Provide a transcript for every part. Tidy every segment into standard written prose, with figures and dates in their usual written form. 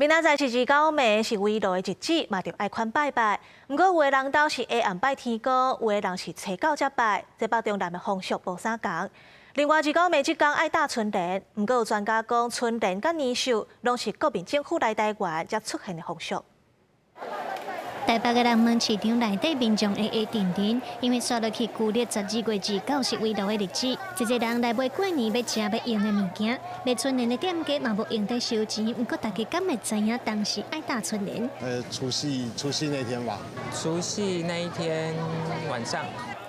明仔载是29暝，是围炉的日子，嘛着爱款拜拜。不过有的人倒是下暗拜天公，有的人是初九才拜，这北中南的风俗无相同。另外29暝这天爱打春联，不过有专家讲春联甲年兽拢是国民政府来台湾才出现的风俗。 台北的人们市场内底民众下下停停，因为刷落去旧历12月29是围炉的日子，一个人来买过年要吃要用的物件，买春联的店家嘛无用得收钱，不过大家敢会知影当时爱打春联？除夕那天吧。除夕那一天晚上。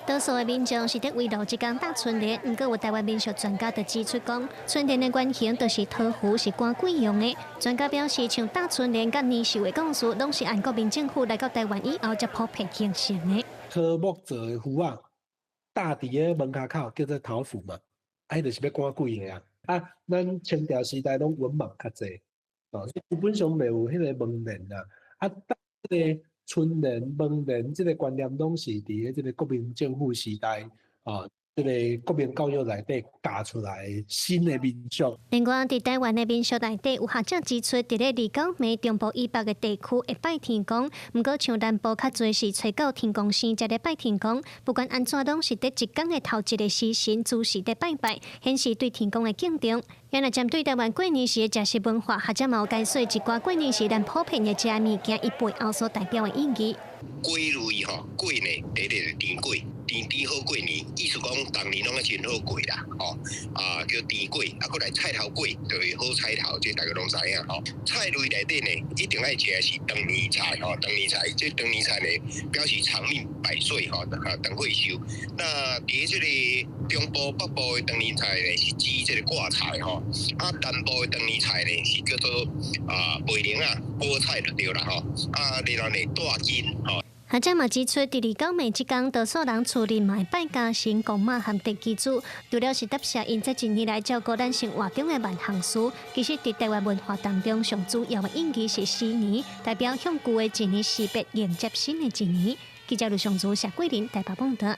多数的民众是伫围炉这天打春联，不过有台湾民俗专家就指出讲，春联的原型就是桃符，是官鬼用的。专家表示，像打春联甲年兽的讲述，拢是按国民政府来到台湾以后才普遍形成的。桃木做的符啊，搭伫个门口口叫做桃符嘛，就是要赶鬼的啊。咱清朝时代拢文盲较济，基本上袂有迄个门帘啊。这个 春联、门联，这个观念拢是伫个这个国民政府时代这个国民教育内底教出来新的民俗。另外，伫台湾的民俗内底，有学者指出，伫咧29暝中部以北的地区会拜天公，不过像南部较侪是初九天公生才咧拜天公。不管安怎，拢是伫一天的头一个时辰，主时伫拜拜，显示对天公的敬重。原来针对台湾过年时的食食文化，学者嘛有解说一寡过年时咱普遍的食物件，伊背后所代表的意义。粿类粿呢，第一个是甜粿，甜好过年，意思讲当年拢真好过啦，叫甜粿，过来菜头粿就是好菜头，这大家拢知影菜类内底呢，一定爱食的是长年菜长年菜，这长年菜呢表示长命百岁长岁寿。那伫这个中部北部的长年菜呢是指这个挂菜南部的长年菜呢是叫做梅玲菠菜就对啦然后呢大金学者嘛指出，伫29暝这天，多数人厝里嘛会拜家神、公妈和地基主，除了是答谢因这一年来照顾咱生活中的万行事，其实伫台湾文化当中，上主要的意义是新年，代表向旧的一年识别迎接新的一年。记者刘尚祖、谢桂林台北报道。